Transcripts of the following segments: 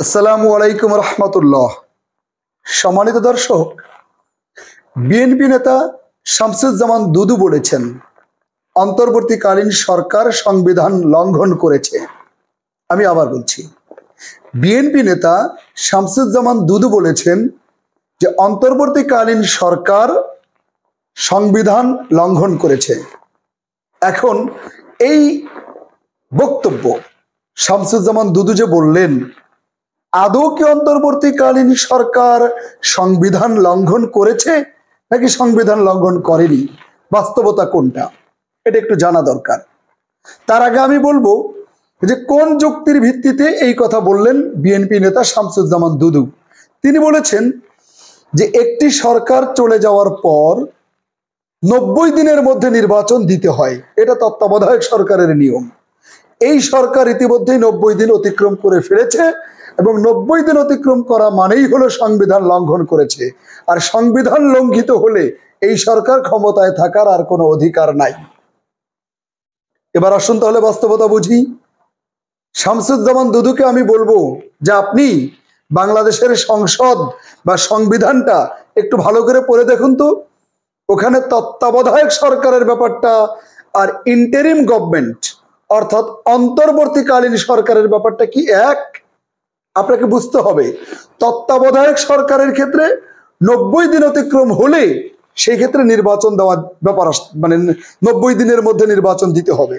আসসালামু আলাইকুম রহমতুল্লাহ। সম্মানিত দর্শক, বিএনপি নেতা শামসুজ্জামান দুদু বলেছেন অন্তর্বর্তীকালীন সরকার সংবিধান লঙ্ঘন করেছে। আমি আবার বলছি, বিএনপি নেতা শামসুজ্জামান দুদু বলেছেন যে অন্তর্বর্তীকালীন সরকার সংবিধান লঙ্ঘন করেছে। এখন এই বক্তব্য শামসুজ্জামান দুদু যে বললেন, আদৌ কি অন্তর্বর্তীকালীন সরকার সংবিধান লঙ্ঘন করেছে নাকি সংবিধান লঙ্ঘন করেনি, বাস্তবতা কোনটা, এটা একটু জানা দরকার। তার আগে আমি বলবো যে কোন যুক্তির ভিত্তিতে এই কথা বললেন বিএনপি নেতা শামসুজ্জামান দুদু। তিনি বলেছেন যে একটি সরকার চলে যাওয়ার পর 90 দিনের মধ্যে নির্বাচন দিতে হয়, এটা তত্ত্বাবধায়ক সরকারের নিয়ম। এই সরকার ইতিমধ্যেই 90 দিন অতিক্রম করে ফেলেছে এবং 90 দিন অতিক্রম করা মানেই হলো সংবিধান লঙ্ঘন করেছে। আর সংবিধান লঙ্ঘিত হলে এই সরকার ক্ষমতায় থাকার আর কোনো অধিকার নাই। এবার আসুন তাহলে বাস্তবতা বুঝি। শামসুজ্জামান দুদুকে আমি বলবো যে আপনি বাংলাদেশের সংসদ বা সংবিধানটা একটু ভালো করে পড়ে দেখুন তো। ওখানে তত্ত্বাবধায়ক সরকারের ব্যাপারটা আর ইন্টারিম গভর্নমেন্ট অর্থাৎ অন্তর্বর্তীকালীন সরকারের ব্যাপারটা কি এক? আপনাকে বুঝতে হবে, তত্ত্বাবধায়ক সরকারের ক্ষেত্রে 90 দিন অতিক্রম হলে সেই ক্ষেত্রে নির্বাচন দেওয়ার ব্যাপার, মানে 90 দিনের মধ্যে নির্বাচন দিতে হবে।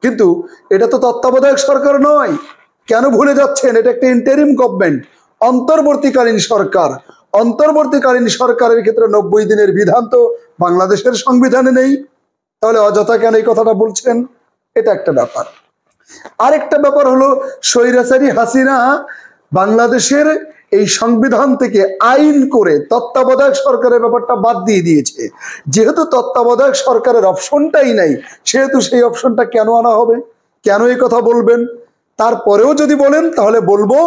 কিন্তু এটা তো তত্ত্বাবধায়ক সরকার নয়। কেন ভুলে যাচ্ছেন? এটা একটা ইন্টারিম গভর্নমেন্ট, অন্তর্বর্তীকালীন সরকার। অন্তর্বর্তীকালীন সরকারের ক্ষেত্রে 90 দিনের বিধান তো বাংলাদেশের সংবিধানে নেই। তাহলে অযথা কেন এই কথাটা বলছেন? এটা একটা ব্যাপার। আরেকটা ব্যাপার হলো, স্বৈরাচারী হাসিনা বাংলাদেশের এই সংবিধান থেকে আইন করে তত্ত্বাবধায়ক সরকারের ব্যাপারটা বাদ দিয়ে দিয়েছে। যেহেতু তত্ত্বাবধায়ক সরকারের অপশনটাই নাই, সেহেতু সেই অপশনটা কেন আনা হবে? কেন এই কথা বলবেন? তারপরেও যদি বলেন তাহলে বলবো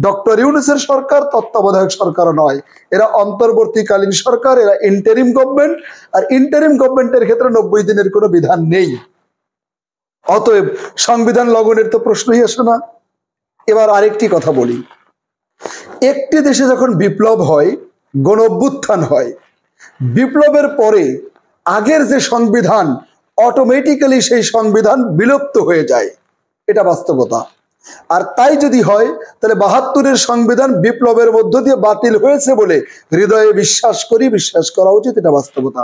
ডক্টর ইউনূসের সরকার তত্ত্বাবধায়ক সরকার নয়, এরা অন্তর্বর্তীকালীন সরকার, এরা ইন্টারিম গভর্নমেন্ট। আর ইন্টারিম গভর্নমেন্টের ক্ষেত্রে 90 দিনের কোনো বিধান নেই। অতএব সংবিধান লঙ্ঘনের তো প্রশ্নই আসে না। এবার আরেকটি কথা বলি, একটি দেশে যখন বিপ্লব হয়, গণ অভ্যুত্থান হয়, বিপ্লবের পরে আগের যে সংবিধান অটোমেটিক্যালি সেই সংবিধান বিলুপ্ত হয়ে যায়, এটা বাস্তবতা। আর তাই যদি হয় তাহলে 72-এর সংবিধান বিপ্লবের মধ্য দিয়ে বাতিল হয়েছে বলে হৃদয়ে বিশ্বাস করি, বিশ্বাস করা উচিত, এটা বাস্তবতা।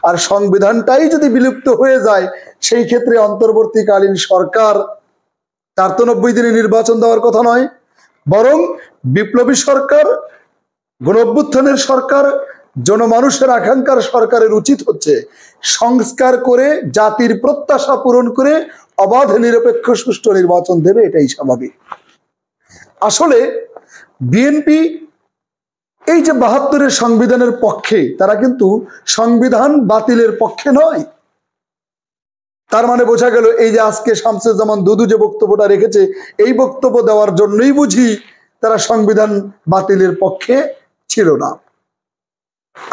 আর সংবিধানটাই যদি বিলুপ্ত হয়ে যায় সেই ক্ষেত্রে অন্তর্বর্তীকালীন সরকার, তার তো 90 দিনে নির্বাচন দেওয়ার কথা নয়। বরং বিপ্লবী সরকার, গণ অভ্যুত্থানের সরকার, জনমানুষের আকাঙ্ক্ষার সরকারের উচিত হচ্ছে সংস্কার করে জাতির প্রত্যাশা পূরণ করে অবাধ নিরপেক্ষ সুষ্ঠু নির্বাচন দেবে, এটাই স্বাভাবিক। আসলে বিএনপি এই যে 72-এর সংবিধানের পক্ষে, তারা কিন্তু সংবিধান বাতিলের পক্ষে নয়। তার মানে বোঝা গেল এই যে আজকে শামসুজ্জামান দুদু যে বক্তব্যটা রেখেছে, এই বক্তব্য দেওয়ার জন্যই বুঝি তারা সংবিধান বাতিলের পক্ষে ছিল না।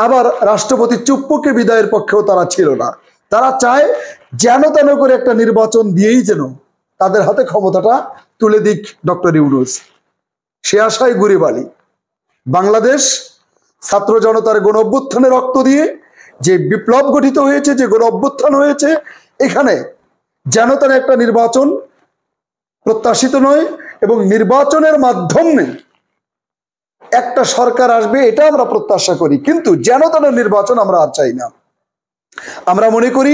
আবার রাষ্ট্রপতি চুপ্পুকে বিদায়ের পক্ষেও তারা ছিল না। তারা চায় যেন তেন করে একটা নির্বাচন দিয়েই যেন তাদের হাতে ক্ষমতাটা তুলে দিক ডক্টর ইউনূস। সে আশায় গুরিবালি। বাংলাদেশ ছাত্র জনতার গণ অভ্যুত্থানে রক্ত দিয়ে যে বিপ্লব গঠিত হয়েছে, যে গণ অভ্যুত্থান হয়েছে, এখানে যেন তেন একটা নির্বাচন প্রত্যাশিত নয় এবং নির্বাচনের মাধ্যমে একটা সরকার আসবে, এটা আমরা প্রত্যাশা করি। কিন্তু যেন তেন নির্বাচন আমরা আর চাই না। আমরা মনে করি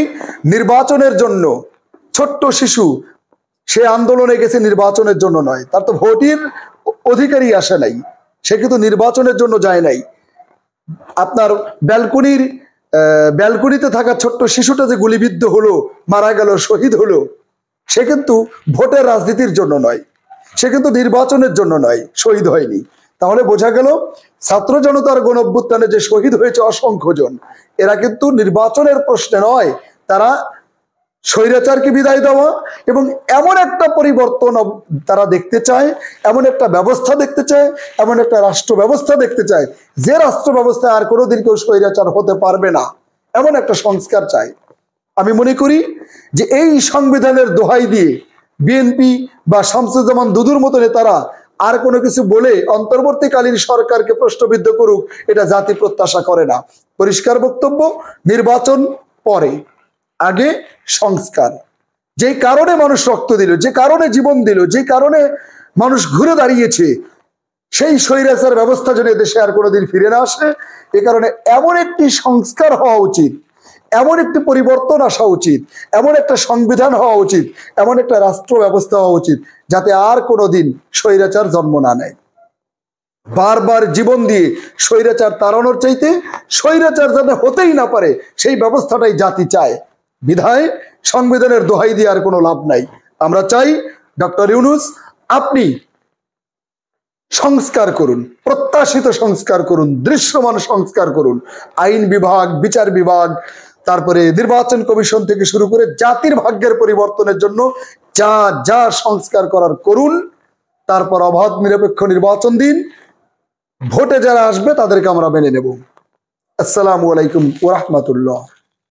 নির্বাচনের জন্য ছোট্ট শিশু সে আন্দোলনে গেছে নির্বাচনের জন্য নয়, তার তো ভোটের অধিকারই আসে নাই, সে কিন্তু নির্বাচনের জন্য যায় নাই। আপনার ব্যালকনিতে থাকা ছোট্ট শিশুটা যে গুলিবিদ্ধ হলো, মারা গেল, শহীদ হলো, সে কিন্তু ভোটের রাজনীতির জন্য নয়, সে কিন্তু নির্বাচনের জন্য নয়, শহীদ হয়নি। তাহলে বোঝা গেল ছাত্র জনতার গণ অভ্যুত্থানে যে শহীদ হয়েছে অসংখ্য জন, এরা কিন্তু নির্বাচনের প্রশ্নে নয়, তারা স্বৈরাচারকে বিদায় দেওয়া এবং এমন একটা পরিবর্তন তারা দেখতে চায়, এমন একটা ব্যবস্থা দেখতে চায়, এমন একটা রাষ্ট্র ব্যবস্থা দেখতে চায় যে রাষ্ট্র ব্যবস্থায় আর কোনোদিন কেউ স্বৈরাচার হতে পারবে না, এমন একটা সংস্কার চায়। আমি মনে করি যে এই সংবিধানের দোহাই দিয়ে বিএনপি বা শামসুজ্জামান দুদুর মতো নেতারা আর কোনো কিছু বলে অন্তর্বর্তীকালীন সরকারকে প্রশ্নবিদ্ধ করুক, এটা জাতি প্রত্যাশা করে না। পরিষ্কার বক্তব্য, নির্বাচন পরে, আগে সংস্কার। যে কারণে মানুষ রক্ত দিল, যে কারণে জীবন দিল, যে কারণে মানুষ ঘুরে দাঁড়িয়েছে, সেই স্বৈরাচার ব্যবস্থা যেন দেশে আর কোনোদিন ফিরে না আসে, এ কারণে এমন একটি সংস্কার হওয়া উচিত, এমন একটি পরিবর্তন আসা উচিত, এমন একটা সংবিধান হওয়া উচিত, এমন একটা রাষ্ট্র ব্যবস্থা হওয়া উচিত, যাতে আর কোনোদিন স্বৈরাচার জন্ম না নেয়। বারবার জীবন দিয়ে স্বৈরাচার তাড়ানোর চাইতে স্বৈরাচার যাতে হতেই না পারে সেই ব্যবস্থাটাই জাতি চায়। বিধায় সংবিধানের দোহাই দিয়ে আর কোনো লাভ নাই। আমরা চাই ডক্টর ইউনূস আপনি সংস্কার করুন, প্রত্যাশিত সংস্কার করুন, দৃশ্যমান সংস্কার করুন। আইন বিভাগ, বিচার বিভাগ, তারপরে নির্বাচন কমিশন থেকে শুরু করে জাতির ভাগ্যের পরিবর্তনের জন্য যা যা সংস্কার করার করুন। তারপর অবাধ নিরপেক্ষ নির্বাচন দিন, ভোটে যারা আসবে তাদেরকে আমরা মেনে নেব। আসসালামু আলাইকুম ওয়া রাহমাতুল্লাহ।